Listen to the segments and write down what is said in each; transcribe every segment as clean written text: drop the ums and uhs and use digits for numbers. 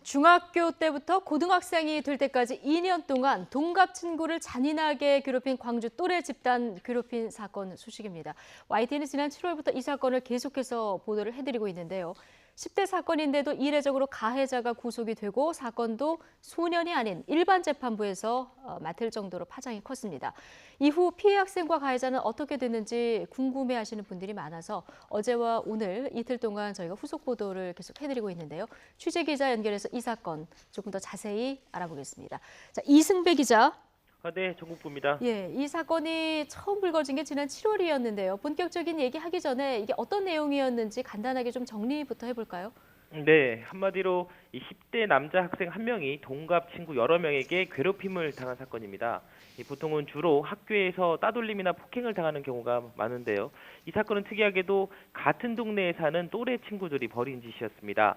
중학교 때부터 고등학생이 될 때까지 2년 동안 동갑 친구를 잔인하게 괴롭힌 광주 또래 집단 괴롭힘 사건 소식입니다. YTN이 지난 7월부터 이 사건을 계속해서 보도를 해드리고 있는데요. 10대 사건인데도 이례적으로 가해자가 구속이 되고 사건도 소년이 아닌 일반 재판부에서 맡을 정도로 파장이 컸습니다. 이후 피해 학생과 가해자는 어떻게 됐는지 궁금해하시는 분들이 많아서 어제와 오늘 이틀 동안 저희가 후속 보도를 계속 해드리고 있는데요. 취재 기자 연결해서 이 사건 조금 더 자세히 알아보겠습니다. 자, 이승배 기자. 네, 전국부입니다. 예, 이 사건이 처음 불거진 게 지난 7월이었는데요. 본격적인 얘기하기 전에 이게 어떤 내용이었는지 간단하게 좀 정리부터 해볼까요? 네, 한마디로 이 10대 남자 학생 한 명이 동갑 친구 여러 명에게 괴롭힘을 당한 사건입니다. 보통은 주로 학교에서 따돌림이나 폭행을 당하는 경우가 많은데요. 이 사건은 특이하게도 같은 동네에 사는 또래 친구들이 벌인 짓이었습니다.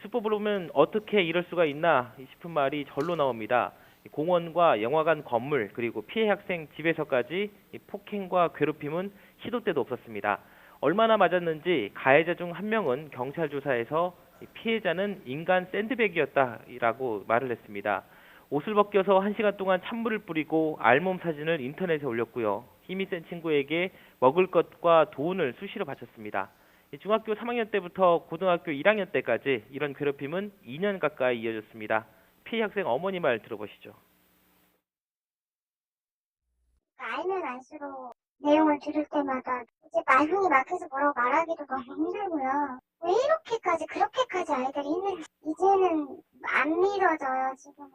수법으로 보면 어떻게 이럴 수가 있나 싶은 말이 절로 나옵니다. 공원과 영화관 건물 그리고 피해 학생 집에서까지 폭행과 괴롭힘은 시도 때도 없었습니다. 얼마나 맞았는지 가해자 중 한 명은 경찰 조사에서 피해자는 인간 샌드백이었다라고 말을 했습니다. 옷을 벗겨서 1시간 동안 찬물을 뿌리고 알몸 사진을 인터넷에 올렸고요. 힘이 센 친구에게 먹을 것과 돈을 수시로 바쳤습니다. 중학교 3학년 때부터 고등학교 1학년 때까지 이런 괴롭힘은 2년 가까이 이어졌습니다. 피해 학생 어머니 말 들어보시죠. 알면 알수록 내용을 들을 때마다 이제 말문이 막혀서 뭐라고 말하기도 너무 힘들고요. 왜 이렇게까지 그렇게까지 아이들이 있는지 이제는 안 믿어져요, 지금.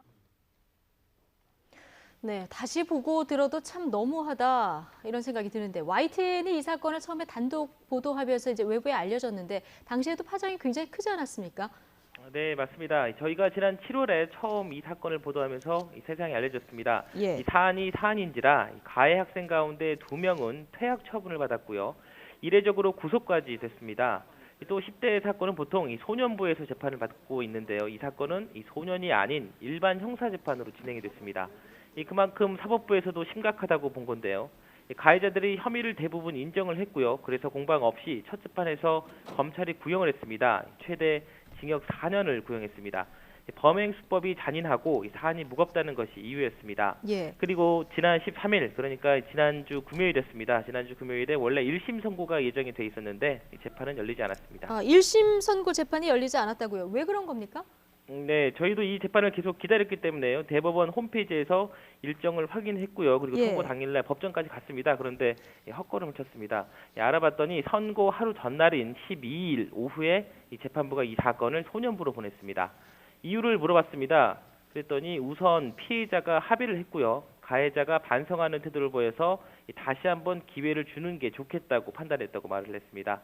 네, 다시 보고 들어도 참 너무하다 이런 생각이 드는데 YTN이 이 사건을 처음에 단독 보도하면서 이제 외부에 알려졌는데 당시에도 파장이 굉장히 크지 않았습니까? 네, 맞습니다. 저희가 지난 7월에 처음 이 사건을 보도하면서 세상에 알려졌습니다. 예. 이 사안이 사안인지라 가해 학생 가운데 2명은 퇴학 처분을 받았고요. 이례적으로 구속까지 됐습니다. 또 10대 사건은 보통 이 소년부에서 재판을 받고 있는데요. 이 사건은 이 소년이 아닌 일반 형사 재판으로 진행이 됐습니다. 그만큼 사법부에서도 심각하다고 본 건데요. 가해자들이 혐의를 대부분 인정을 했고요. 그래서 공방 없이 첫 재판에서 검찰이 구형을 했습니다. 최대 징역 4년을 구형했습니다. 범행 수법이 잔인하고 사안이 무겁다는 것이 이유였습니다. 예. 그리고 지난 13일, 그러니까 지난주 금요일이었습니다. 지난주 금요일에 원래 1심 선고가 예정이 돼 있었는데 재판은 열리지 않았습니다. 1심 선고 재판이 열리지 않았다고요? 왜 그런 겁니까? 네, 저희도 이 재판을 계속 기다렸기 때문에요. 대법원 홈페이지에서 일정을 확인했고요. 그리고 예. 선고 당일날 법정까지 갔습니다. 그런데 헛걸음을 쳤습니다. 알아봤더니 선고 하루 전날인 12일 오후에 이 재판부가 이 사건을 소년부로 보냈습니다. 이유를 물어봤습니다. 그랬더니 우선 피해자가 합의를 했고요. 가해자가 반성하는 태도를 보여서 다시 한번 기회를 주는 게 좋겠다고 판단했다고 말을 했습니다.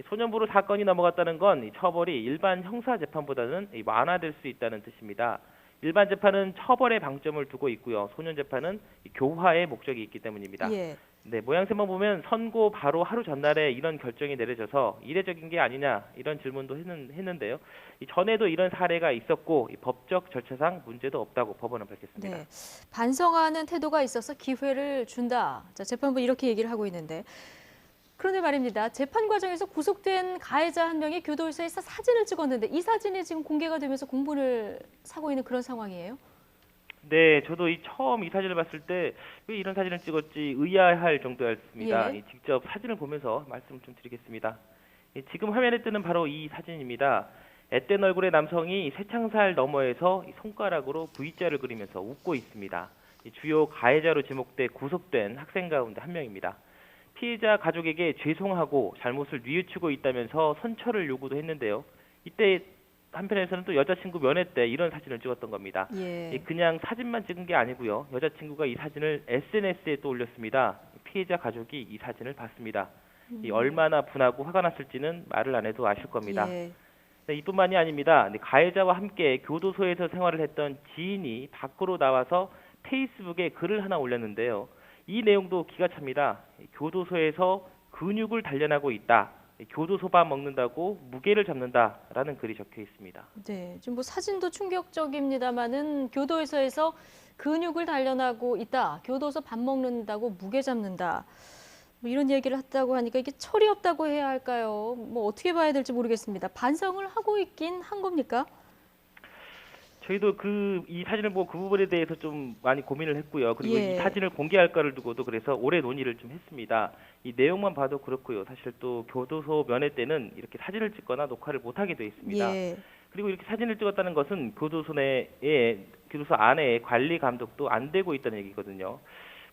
소년부로 사건이 넘어갔다는 건 처벌이 일반 형사 재판보다는 완화될 수 있다는 뜻입니다. 일반 재판은 처벌에 방점을 두고 있고요. 소년 재판은 교화의 목적이 있기 때문입니다. 예. 네, 모양새만 보면 선고 바로 하루 전날에 이런 결정이 내려져서 이례적인 게 아니냐 이런 질문도 했는데요. 전에도 이런 사례가 있었고 법적 절차상 문제도 없다고 법원은 밝혔습니다. 네. 반성하는 태도가 있어서 기회를 준다. 자, 재판부 이렇게 얘기를 하고 있는데 그런데 말입니다. 재판 과정에서 구속된 가해자 한 명이 교도소에서 사진을 찍었는데 이 사진이 지금 공개가 되면서 공분을 사고 있는 그런 상황이에요? 네, 저도 처음 이 사진을 봤을 때 왜 이런 사진을 찍었지 의아할 정도였습니다. 예. 직접 사진을 보면서 말씀을 좀 드리겠습니다. 지금 화면에 뜨는 바로 이 사진입니다. 앳된 얼굴의 남성이 쇠창살 너머에서 손가락으로 V자를 그리면서 웃고 있습니다. 주요 가해자로 지목돼 구속된 학생 가운데 한 명입니다. 피해자 가족에게 죄송하고 잘못을 뉘우치고 있다면서 선처를 요구도 했는데요. 이때 한편에서는 또 여자친구 면회 때 이런 사진을 찍었던 겁니다. 예. 그냥 사진만 찍은 게 아니고요. 여자친구가 이 사진을 SNS에 또 올렸습니다. 피해자 가족이 이 사진을 봤습니다. 얼마나 분하고 화가 났을지는 말을 안 해도 아실 겁니다. 예. 네, 이뿐만이 아닙니다. 가해자와 함께 교도소에서 생활을 했던 지인이 밖으로 나와서 페이스북에 글을 하나 올렸는데요. 이 내용도 기가 찹니다. 교도소에서 근육을 단련하고 있다. 교도소밥 먹는다고 무게를 잡는다라는 글이 적혀 있습니다. 네, 지금 뭐 사진도 충격적입니다만은 교도소에서 근육을 단련하고 있다. 교도소 밥 먹는다고 무게 잡는다. 뭐 이런 얘기를 했다고 하니까 이게 철이 없다고 해야 할까요? 뭐 어떻게 봐야 될지 모르겠습니다. 반성을 하고 있긴 한 겁니까? 저희도 이 사진을 보고 그 부분에 대해서 좀 많이 고민을 했고요. 그리고 예. 이 사진을 공개할까를 두고도 그래서 오래 논의를 좀 했습니다. 이 내용만 봐도 그렇고요. 사실 또 교도소 면회 때는 이렇게 사진을 찍거나 녹화를 못하게 돼 있습니다. 예. 그리고 이렇게 사진을 찍었다는 것은 교도소 안에 관리 감독도 안 되고 있다는 얘기거든요.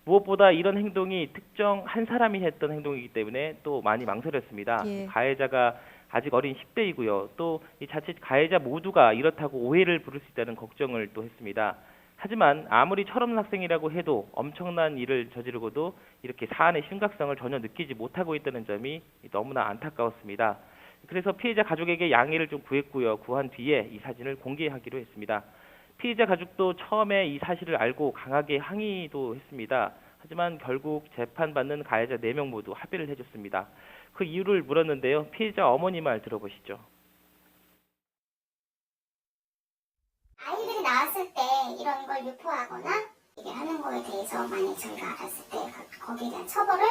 무엇보다 이런 행동이 특정 한 사람이 했던 행동이기 때문에 또 많이 망설였습니다. 예. 가해자가 아직 어린 10대이고요. 또 이 자칫 가해자 모두가 이렇다고 오해를 부를 수 있다는 걱정을 또 했습니다. 하지만 아무리 철없는 학생이라고 해도 엄청난 일을 저지르고도 이렇게 사안의 심각성을 전혀 느끼지 못하고 있다는 점이 너무나 안타까웠습니다. 그래서 피해자 가족에게 양해를 좀 구했고요. 구한 뒤에 이 사진을 공개하기로 했습니다. 피해자 가족도 처음에 이 사실을 알고 강하게 항의도 했습니다. 하지만 결국 재판받는 가해자 4명 모두 합의를 해줬습니다. 그 이유를 물었는데요. 피해자 어머니 말 들어보시죠. 아이들이 나왔을 때 이런 걸 유포하거나 이게 하는 거에 대해서 만약 저희가 알았을 때 거기에 대한 처벌을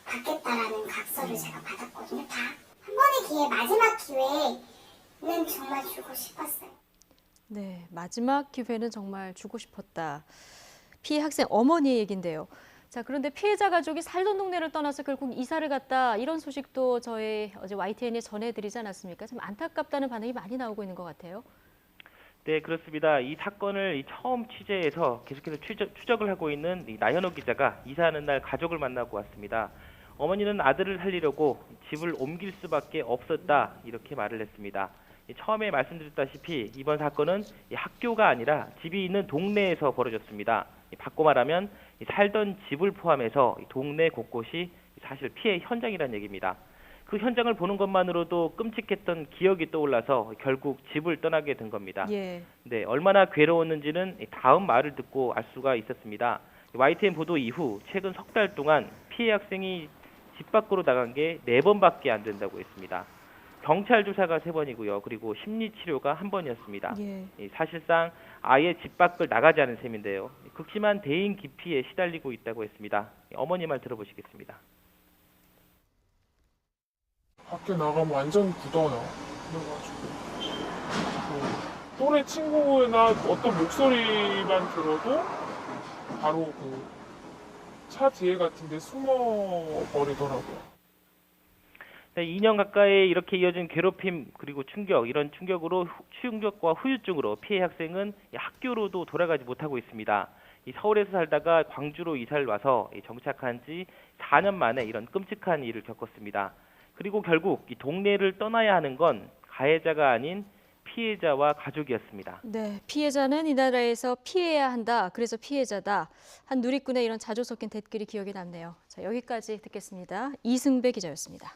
받겠다라는 각서를 제가 받았거든요. 다 한 번의 기회, 마지막 기회는 정말 주고 싶었어요. 네, 마지막 기회는 정말 주고 싶었다. 피해 학생 어머니의 얘긴데요. 자, 그런데 피해자 가족이 살던 동네를 떠나서 결국 이사를 갔다 이런 소식도 저희 어제 YTN에 전해드리지 않았습니까? 좀 안타깝다는 반응이 많이 나오고 있는 것 같아요. 네, 그렇습니다. 이 사건을 처음 취재해서 계속해서 추적을 하고 있는 이 나현호 기자가 이사하는 날 가족을 만나고 왔습니다. 어머니는 아들을 살리려고 집을 옮길 수밖에 없었다 이렇게 말을 했습니다. 처음에 말씀드렸다시피 이번 사건은 학교가 아니라 집이 있는 동네에서 벌어졌습니다. 바꿔 말하면 살던 집을 포함해서 동네 곳곳이 사실 피해 현장이라는 얘기입니다. 그 현장을 보는 것만으로도 끔찍했던 기억이 떠올라서 결국 집을 떠나게 된 겁니다. 예. 네, 얼마나 괴로웠는지는 다음 말을 듣고 알 수가 있었습니다. YTN 보도 이후 최근 석 달 동안 피해 학생이 집 밖으로 나간 게 4번밖에 안 된다고 했습니다. 경찰 조사가 3번이고요. 그리고 심리치료가 1번이었습니다. 예. 사실상 아예 집 밖을 나가지 않은 셈인데요. 극심한 대인 기피에 시달리고 있다고 했습니다. 어머니 말 들어보시겠습니다. 밖에 나가면 완전 굳어요. 그래가지고 또래 친구나 어떤 목소리만 들어도 바로 그 차 뒤에 같은데 숨어 버리더라고요. 네, 2년 가까이 이렇게 이어진 괴롭힘 그리고 충격, 이런 충격과 후유증으로 피해 학생은 학교로도 돌아가지 못하고 있습니다. 서울에서 살다가 광주로 이사를 와서 정착한 지 4년 만에 이런 끔찍한 일을 겪었습니다. 그리고 결국 이 동네를 떠나야 하는 건 가해자가 아닌 피해자와 가족이었습니다. 네, 피해자는 이 나라에서 피해야 한다. 그래서 피해자다. 한 누리꾼의 이런 자조 섞인 댓글이 기억에 남네요. 자, 여기까지 듣겠습니다. 이승배 기자였습니다.